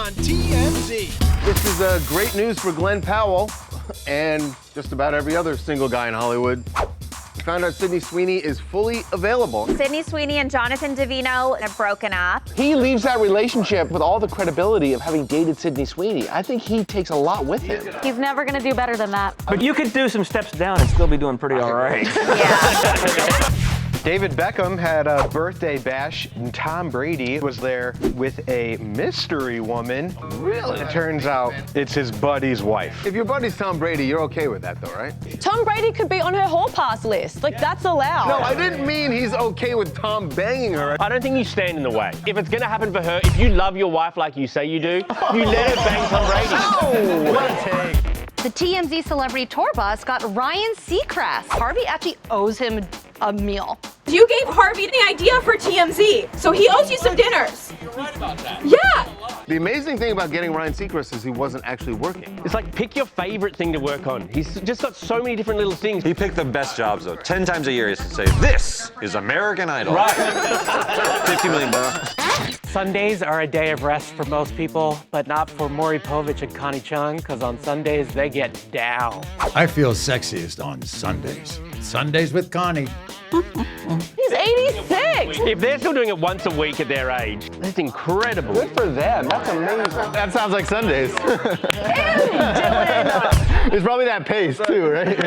on TMZ. This is great news for Glenn Powell and just about every other single guy in Hollywood. Found out Sydney Sweeney is fully available. Sydney Sweeney and Jonathan Davino have broken up. He leaves that relationship with all the credibility of having dated Sydney Sweeney. I think he takes a lot with him. He's never gonna do better than that. But you could do some steps down and still be doing pretty all right. Yeah. David Beckham had a birthday bash, and Tom Brady was there with a mystery woman. Really? It turns out it's his buddy's wife. If your buddy's Tom Brady, you're okay with that though, right? Tom Brady could be on her hall pass list. Like, that's allowed. No, I didn't mean he's okay with Tom banging her. I don't think you stand in the way. If it's gonna happen for her, if you love your wife like you say you do, you let her bang Tom Brady. What a take. The TMZ celebrity tour bus got Ryan Seacrest. Harvey actually owes him a meal. You gave Harvey the idea for TMZ, so he owes you some dinners. You're right about that. Yeah. The amazing thing about getting Ryan Seacrest is he wasn't actually working. It's like pick your favorite thing to work on. He's just got so many different little things. He picked the best jobs though. 10 times a year he has to say, this is American Idol. Right. $50 million. Sundays are a day of rest for most people, but not for Maury Povich and Connie Chung, because on Sundays they get down. I feel sexiest on Sundays. Sundays with Connie. He's 86. If they're still doing it once a week at their age, that's incredible. Good for them. That's amazing. That sounds like Sundays. It's probably that pace too, right?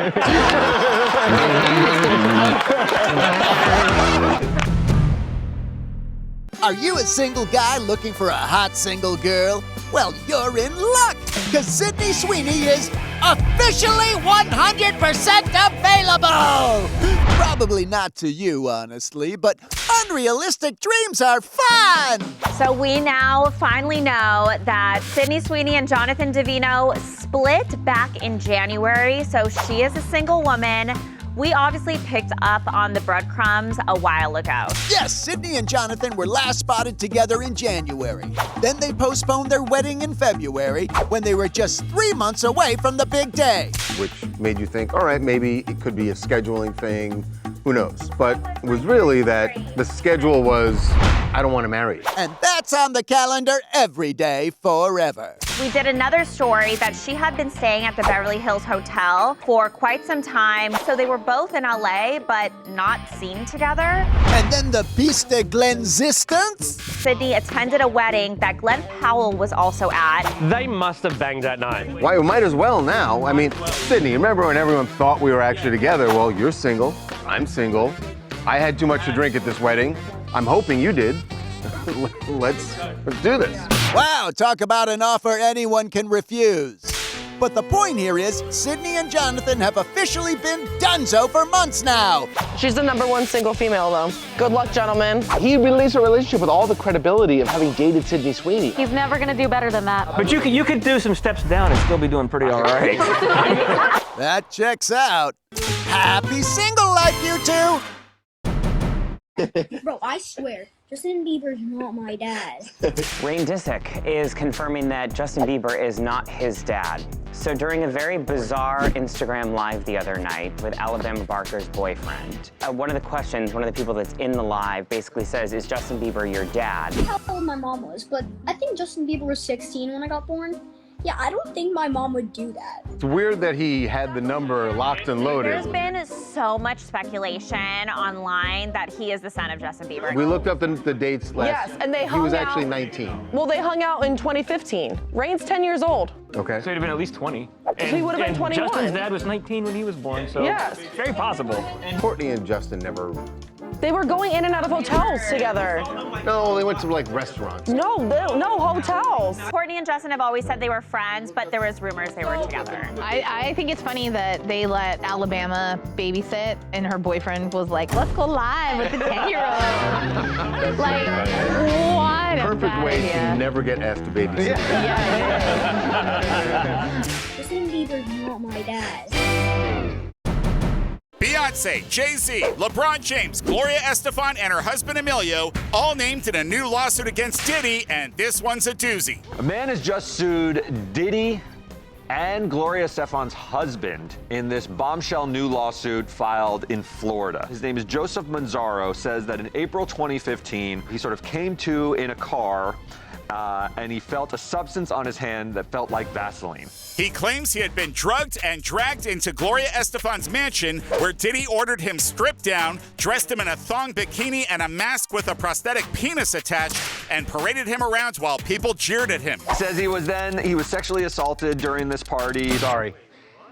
Are you a single guy looking for a hot single girl? Well, you're in luck, because Sydney Sweeney is officially 100% available! Probably not to you, honestly, but unrealistic dreams are fun! So we now finally know that Sydney Sweeney and Jonathan Davino split back in January, so she is a single woman. We obviously picked up on the breadcrumbs a while ago. Yes, Sydney and Jonathan were last spotted together in January. Then they postponed their wedding in February when they were just 3 months away from the big day. Which made you think, all right, maybe it could be a scheduling thing. Who knows? But it was really that the schedule was, I don't want to marry you. And that's on the calendar every day forever. We did another story that she had been staying at the Beverly Hills Hotel for quite some time. So they were both in LA, but not seen together. And then the Beast de Glenzistance? Sydney attended a wedding that Glenn Powell was also at. They must have banged that night. Why, we might as well now. I mean, Sydney, remember when everyone thought we were actually together? Well, you're single, I'm single. I had too much to drink at this wedding. I'm hoping you did. Let's do this. Wow, talk about an offer anyone can refuse. But the point here is, Sydney and Jonathan have officially been donezo for months now. She's the #1 single female, though. Good luck, gentlemen. He released a relationship with all the credibility of having dated Sydney Sweeney. He's never gonna do better than that. But you could do some steps down and still be doing pretty all right. That checks out. Happy single life, you two! Bro, I swear, Justin Bieber's not my dad. Reign Disick is confirming that Justin Bieber is not his dad. So during a very bizarre Instagram live the other night with Alabama Barker's boyfriend, one of the questions, one of the people that's in the live basically says, is Justin Bieber your dad? How old my mom was, but I think Justin Bieber was 16 when I got born. Yeah, I don't think my mom would do that. It's weird that he had the number locked and loaded. There's been so much speculation online that he is the son of Justin Bieber. We looked up the dates last. Yes, and they hung He was out. actually 19. Well, they hung out in 2015. Reign's 10 years old. Okay. So he'd have been at least 20. And, he would have been and 21. Justin's dad was 19 when he was born, so Yes. it's very possible. Kourtney and Justin never. They were going in and out of hotels together. No, they went to like restaurants. No, no hotels. Kourtney and Justin have always said they were friends, but there was rumors they were together. I think it's funny that they let Alabama babysit and her boyfriend was like, let's go live with the 10-year-old. Like, what a Perfect bad way idea. to never get asked to babysit. Yeah, Justin Bieber's not my dad. Beyoncé, Jay-Z, LeBron James, Gloria Estefan, and her husband Emilio all named in a new lawsuit against Diddy, and this one's a doozy. A man has just sued Diddy and Gloria Estefan's husband in this bombshell new lawsuit filed in Florida. His name is Joseph Manzaro. Says that in April 2015, he sort of came to in a car and he felt a substance on his hand that felt like Vaseline. He claims he had been drugged and dragged into Gloria Estefan's mansion, where Diddy ordered him stripped down, dressed him in a thong bikini and a mask with a prosthetic penis attached, and paraded him around while people jeered at him. Says he was sexually assaulted during this party. Sorry,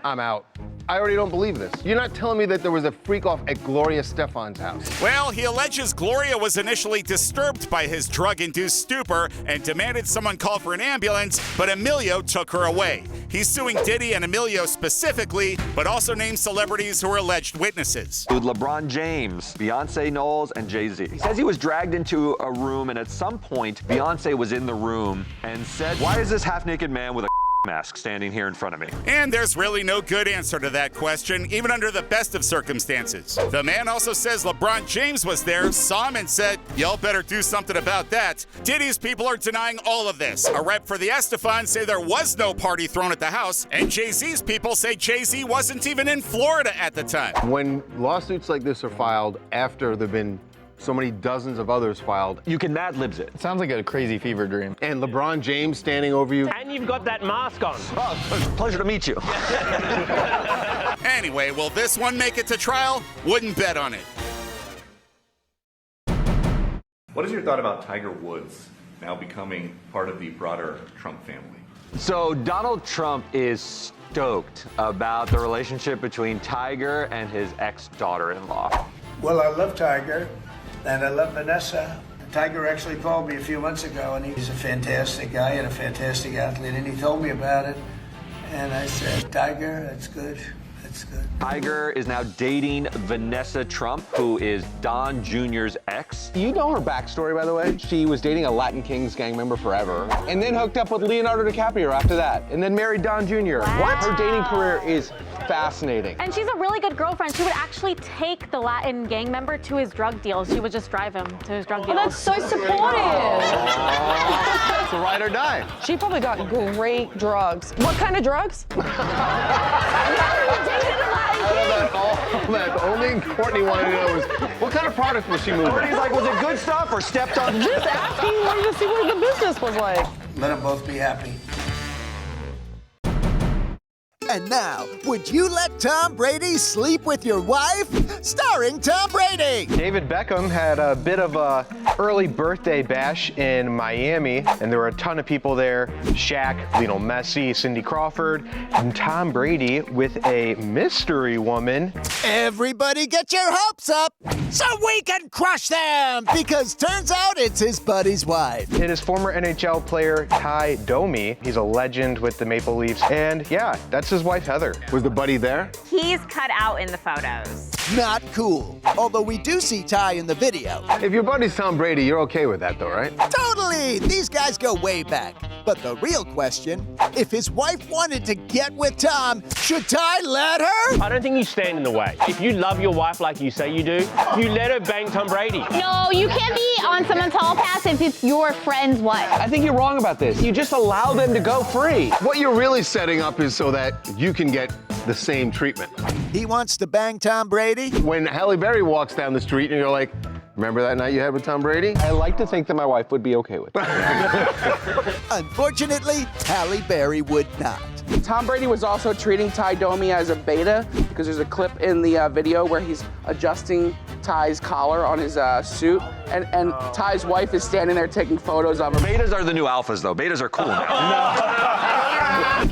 I'm out. I already don't believe this. You're not telling me that there was a freak-off at Gloria Estefan's house. Well, he alleges Gloria was initially disturbed by his drug-induced stupor and demanded someone call for an ambulance, but Emilio took her away. He's suing Diddy and Emilio specifically, but also named celebrities who are alleged witnesses. LeBron James, Beyonce Knowles, and Jay-Z. He says he was dragged into a room, and at some point, Beyonce was in the room and said, "Why is this half-naked man with a mask standing here in front of me?" And there's really no good answer to that question, even under the best of circumstances. The man also says LeBron James was there, saw him, and said, "Y'all better do something about that." Diddy's people are denying all of this. A rep for the Estefans say there was no party thrown at the house, and Jay-Z's people say Jay-Z wasn't even in Florida at the time. When lawsuits like this are filed after there've been so many dozens of others filed, you can Mad-Libs it. Sounds like a crazy fever dream. And LeBron James standing over you. And you've got that mask on. Oh, pleasure to meet you. Anyway, will this one make it to trial? Wouldn't bet on it. What is your thought about Tiger Woods now becoming part of the broader Trump family? So Donald Trump is stoked about the relationship between Tiger and his ex-daughter-in-law. Well, I love Tiger, and I love Vanessa. Tiger actually called me a few months ago, and he's a fantastic guy and a fantastic athlete, and he told me about it. And I said, Tiger, that's good. That's good. Tiger is now dating Vanessa Trump, who is Don Jr.'s ex. You know her backstory, by the way. She was dating a Latin Kings gang member forever, and then hooked up with Leonardo DiCaprio after that, and then married Don Jr. Wow. What? Her dating career is fascinating. And she's a really good girlfriend. She would actually take the Latin gang member to his drug deals. She would just drive him to his drug deals. Oh, that's so supportive. It's a ride or die. She probably got great drugs. What kind of drugs? All that only Kourtney wanted to know was, what kind of product was she moving? Kourtney's like, was it good stuff or stepped on? Just asking, wanted to see what the business was like. Let them both be happy. And now, would you let Tom Brady sleep with your wife? Starring Tom Brady. David Beckham had a bit of a early birthday bash in Miami, and there were a ton of people there. Shaq, Lionel Messi, Cindy Crawford, and Tom Brady with a mystery woman. Everybody get your hopes up so we can crush them, because turns out it's his buddy's wife. It is former NHL player Ty Domi. He's a legend with the Maple Leafs, and yeah, that's his wife Heather. Was the buddy there? He's cut out in the photos. Not cool. Although we do see Ty in the video. If your buddy's Tom Brady, you're okay with that though, right? Totally! These guys go way back. But the real question, if his wife wanted to get with Tom, should Ty let her? I don't think you stand in the way. If you love your wife like you say you do, you let her bang Tom Brady. No, you can't be on someone's hall pass if it's your friend's wife. I think you're wrong about this. You just allow them to go free. What you're really setting up is so that you can get the same treatment. He wants to bang Tom Brady? When Halle Berry walks down the street and you're like, remember that night you had with Tom Brady? I like to think that my wife would be okay with it. Unfortunately, Halle Berry would not. Tom Brady was also treating Ty Domi as a beta, because there's a clip in the video where he's adjusting Ty's collar on his suit, and Ty's wife is standing there taking photos of him. Betas are the new alphas, though. Betas are cool now.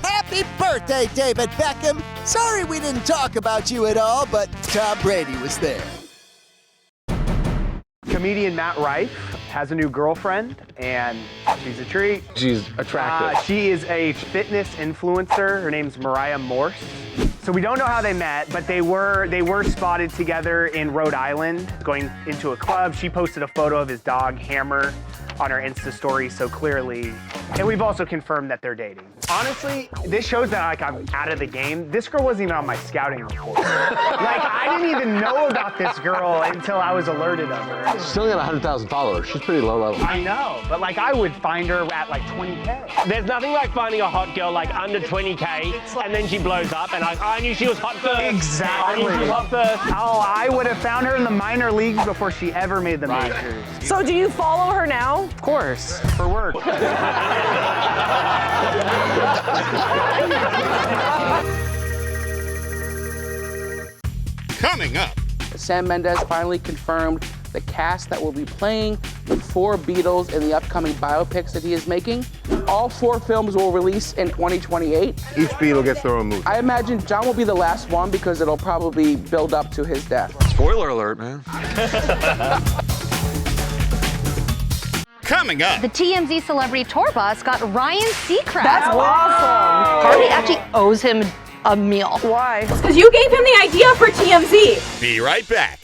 Happy birthday, David Beckham. Sorry we didn't talk about you at all, but Tom Brady was there. Comedian Matt Rife has a new girlfriend, and she's a treat. She's attractive. She is a fitness influencer. Her name's Mariah Morse. So we don't know how they met, but they were spotted together in Rhode Island going into a club. She posted a photo of his dog, Hammer, on her Insta story, so clearly And we've also confirmed that they're dating. Honestly, this shows that like I'm out of the game. This girl wasn't even on my scouting report. Like I didn't even know about this girl until I was alerted of her. She's only got 100,000 followers. She's pretty low level. I know, but like I would find her at like 20K. There's nothing like finding a hot girl like under 20K and then she blows up and I knew she was hot first. Exactly. I knew she was hot first. Oh, I would have found her in the minor leagues before she ever made the majors. So do you follow her now? Of course, for work. Coming up. Sam Mendes finally confirmed the cast that will be playing the 4 Beatles in the upcoming biopics that he is making. All 4 films will release in 2028. Each Beatle gets their own movie. I imagine John will be the last one because it'll probably build up to his death. Spoiler alert, man. Coming up. The TMZ celebrity tour bus got Ryan Seacrest. That's awesome. Harvey actually owes him a meal. Why? Because you gave him the idea for TMZ. Be right back.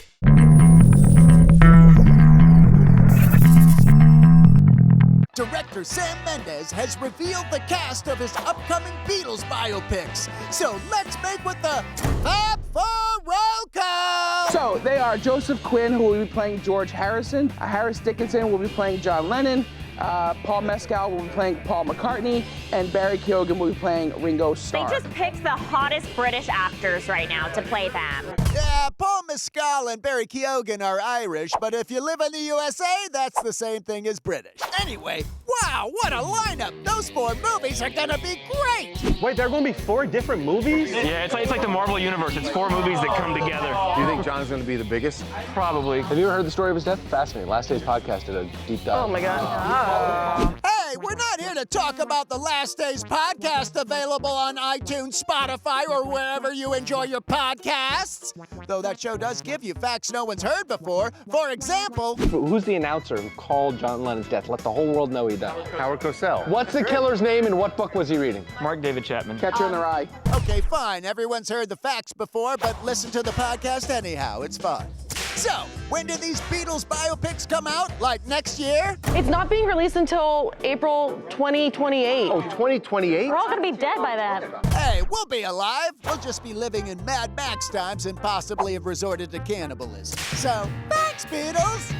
Director Sam Mendes has revealed the cast of his upcoming Beatles biopics. So let's make with the Fab Four roll call. So they are Joseph Quinn, who will be playing George Harrison. Harris Dickinson will be playing John Lennon. Paul Mescal will be playing Paul McCartney, and Barry Keoghan will be playing Ringo Starr. They just picked the hottest British actors right now to play them. Yeah, Paul Mescal and Barry Keoghan are Irish, but if you live in the USA, that's the same thing as British. Anyway, wow, what a lineup! Those 4 movies are gonna be great! Wait, there are going to be 4 different movies? Yeah, it's like the Marvel Universe. It's 4 movies that come together. Do you think John's going to be the biggest? Probably. Have you ever heard the story of his death? Fascinating. Last Day's podcast did a deep dive. Oh my God. Hey, we're not here to talk about the Last Days podcast available on iTunes, Spotify, or wherever you enjoy your podcasts. Though that show does give you facts no one's heard before. For example, Who's the announcer who called John Lennon's death? Let the whole world know he died. Howard Cosell. What's the killer's name and what book was he reading? Mark David Chapman. Catcher in the Rye. okay, fine, everyone's heard the facts before, but listen to the podcast anyhow, it's fun. So, when do these Beatles biopics come out? Like next year? It's not being released until April 2028. Oh, 2028? We're all gonna be dead by then. Hey, we'll be alive. We'll just be living in Mad Max times and possibly have resorted to cannibalism. So, thanks, Beatles!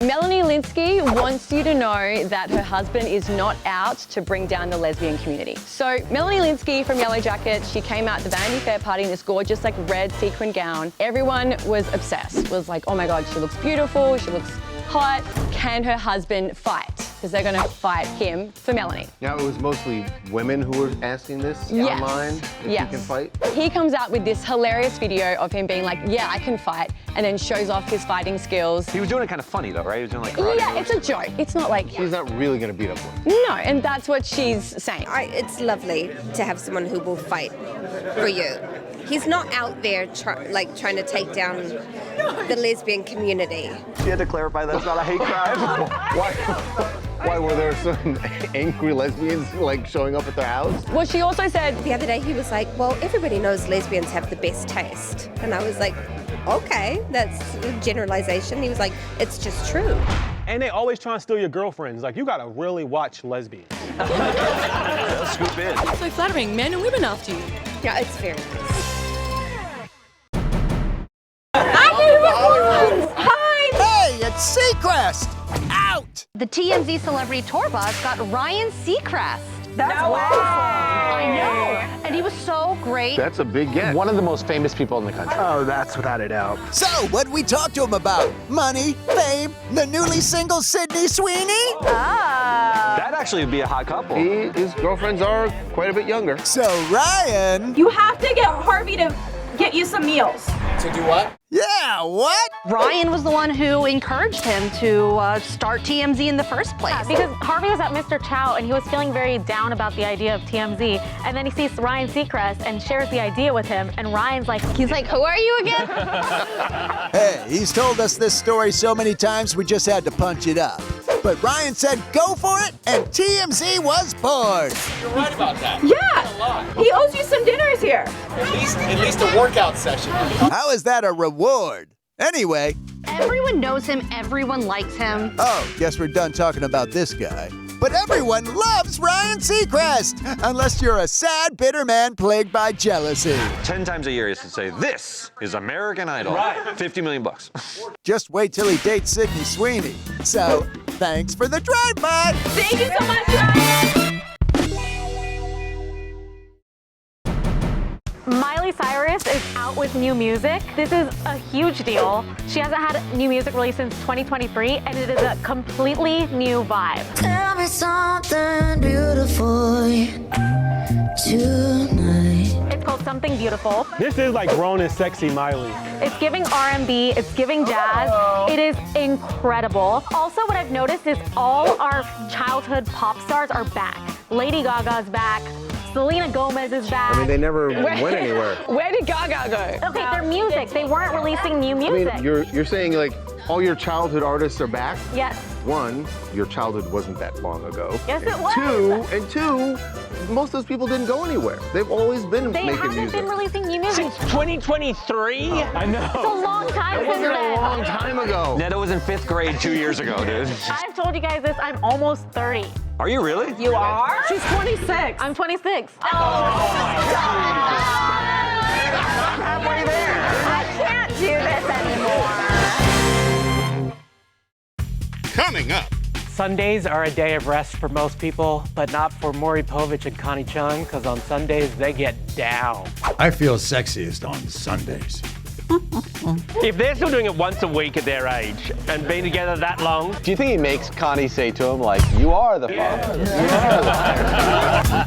Melanie Lynskey wants you to know that her husband is not out to bring down the lesbian community. So Melanie Lynskey from Yellow Jacket, she came out at the Vanity Fair party in this gorgeous like red sequin gown. Everyone was obsessed. Was like, oh my God, she looks beautiful, she looks hot. Can her husband fight? Because they're gonna fight him for Melanie. Now, it was mostly women who were asking this Yes. online, if Yes. he can fight? He comes out with this hilarious video of him being like, yeah, I can fight, and then shows off his fighting skills. He was doing it kind of funny though, right? He was doing like Yeah, it's a joke. It's not like... He's not really gonna beat up women. No, and that's what she's saying. It's lovely to have someone who will fight for you. He's not out there trying to take down the lesbian community. She had to clarify that's not a hate crime. Why were there some angry lesbians like showing up at their house? Well, she also said the other day he was like, well, everybody knows lesbians have the best taste. And I was like, okay, that's a generalization. He was like, it's just true. And they always try and steal your girlfriends. Like, you gotta really watch lesbians. Scoop in. It's so flattering, men and women after you. Yeah, it's very nice. Hi! Hey, it's Seacrest! Out! The TMZ celebrity tour bus got Ryan Seacrest. That's awesome. I know. And he was so great. That's a big get. One of the most famous people in the country. Oh, that's without a doubt. So, what'd we talk to him about? Money, fame, the newly single Sydney Sweeney? That actually would be a hot couple. His girlfriends are quite a bit younger. So, Ryan... You have to get Harvey to get you some meals. To do what? Yeah, what? Ryan was the one who encouraged him to start TMZ in the first place. Yeah, because Harvey was at Mr. Chow and he was feeling very down about the idea of TMZ. And then he sees Ryan Seacrest and shares the idea with him. And Ryan's like, he's like, who are you again? Hey, he's told us this story so many times we just had to punch it up. But Ryan said go for it, and TMZ was born. You're right about that. Yeah, he owes you some dinners here. At least a workout session. How is that a reward? Anyway. Everyone knows him, everyone likes him. Oh, guess we're done talking about this guy. But everyone loves Ryan Seacrest, unless you're a sad, bitter man plagued by jealousy. 10 times a year, he used to say, "This is American Idol." Right. 50 million bucks. Just wait till he dates Sydney Sweeney. So, thanks for the drive-by. Thank you so much, Ryan. Miley Cyrus is out with new music. This is a huge deal. She hasn't had new music released since 2023, and it is a completely new vibe. Tell me something beautiful tonight. It's called Something Beautiful. This is like grown and sexy Miley. It's giving R&B, it's giving jazz. It is incredible. Also, what I've noticed is all our childhood pop stars are back. Lady Gaga's back. Selena Gomez is back. I mean, they never went anywhere. Where did Gaga go? Okay, their music. They weren't releasing new music. I mean, you're saying like all your childhood artists are back? Yes. One, your childhood wasn't that long ago. Yes, it was. Two, most of those people didn't go anywhere. They've always been making music. They haven't been releasing new music. Since 2023? I know. It's a long time It since wasn't then. a long time ago. Netta was in 5th grade 2 years ago, dude. I've told you guys this, I'm almost 30. Are you really? You are? She's 26. I'm 26. Oh, I'm halfway there. I can't do this anymore. Coming up. Sundays are a day of rest for most people, but not for Maury Povich and Connie Chung, because on Sundays they get down. I feel sexiest on Sundays. If they're still doing it once a week at their age and been together that long. Do you think he makes Connie say to him, like, "You are the father"? You are the father.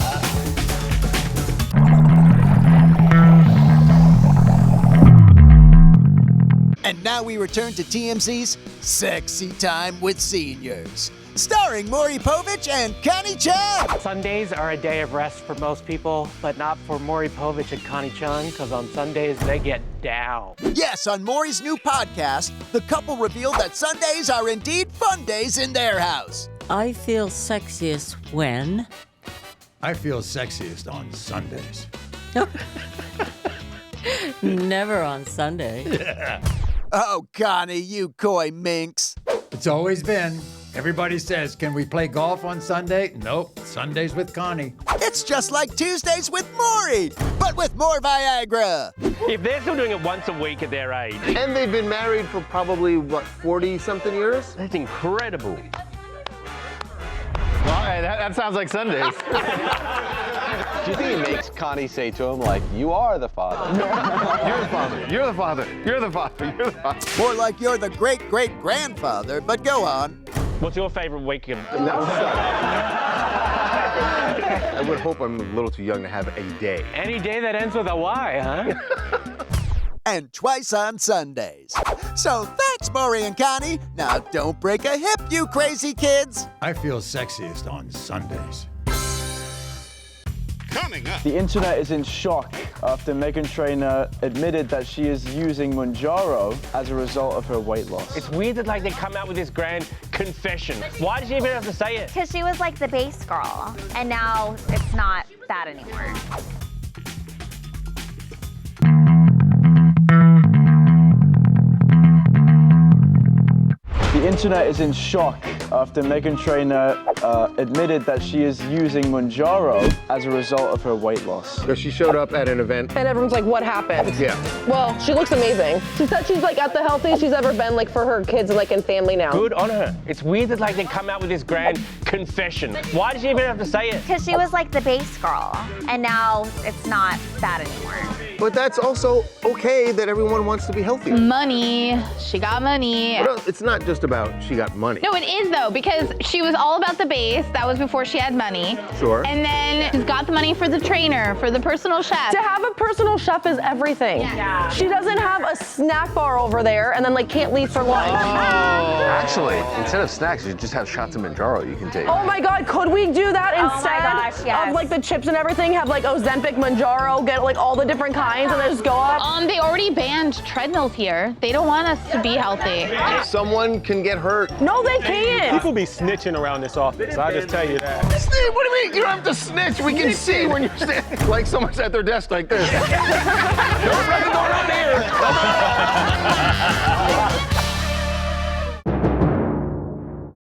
And now we return to TMZ's Sexy Time with Seniors, starring Maury Povich and Connie Chung. Sundays are a day of rest for most people, but not for Maury Povich and Connie Chung, because on Sundays they get down. Yes, on Maury's new podcast, the couple revealed that Sundays are indeed fun days in their house. I feel sexiest when? I feel sexiest on Sundays. Never on Sunday. Oh, Connie, you coy minx. It's always been. Everybody says, can we play golf on Sunday? Nope, Sundays with Connie. It's just like Tuesdays with Maury, but with more Viagra. If they're still doing it once a week at their age. And they've been married for probably, what, 40-something years? That's incredible. Well, hey, that sounds like Sundays. Do you think he makes Connie say to him, like, "You are the father"? You're the father. You're the father. You're the father. You're the father. More like you're the great-great-grandfather, but go on. What's your favorite weekend? I would hope I'm a little too young to have a day. Any day that ends with a Y, huh? And twice on Sundays. So thanks, Maury and Connie. Now don't break a hip, you crazy kids. I feel sexiest on Sundays. Coming up. The internet is in shock after Meghan Trainor admitted that she is using Mounjaro as a result of her weight loss. It's weird that like they come out with this grand confession. Why did she even have to say it? Because she was like the base girl, and now it's not that anymore. The internet is in shock after Meghan Trainor admitted that she is using Mounjaro as a result of her weight loss. So she showed up at an event. And everyone's like, what happened? Yeah. Well, she looks amazing. She said she's like at the healthiest she's ever been, like for her kids and like in family now. Good on her. It's weird that like they come out with this grand confession. Why did she even have to say it? Because she was like the base girl, and now it's not that anymore. But that's also okay that everyone wants to be healthier. Money. She got money. But it's not just about she got money. No, it is though, because she was all about the base. That was before she had money. Sure. And then she's got the money for the trainer, for the personal chef. To have a personal chef is everything. Yeah. She doesn't have a snack bar over there and then like can't leave for lunch. Actually, instead of snacks, you just have shots of Mounjaro you can take. Oh my God, could we do that Oh my instead gosh, yes. of like the chips and everything? Have like Ozempic, Mounjaro, get like all the different kinds and then just go up? They already banned treadmills here. They don't want us to be healthy. Someone can get hurt. No, they can't. People be snitching around this office. I just tell you that. Snitch? What do you mean? You don't have to snitch. We can see when you're standing like someone's at their desk like this. Don't going on there. there.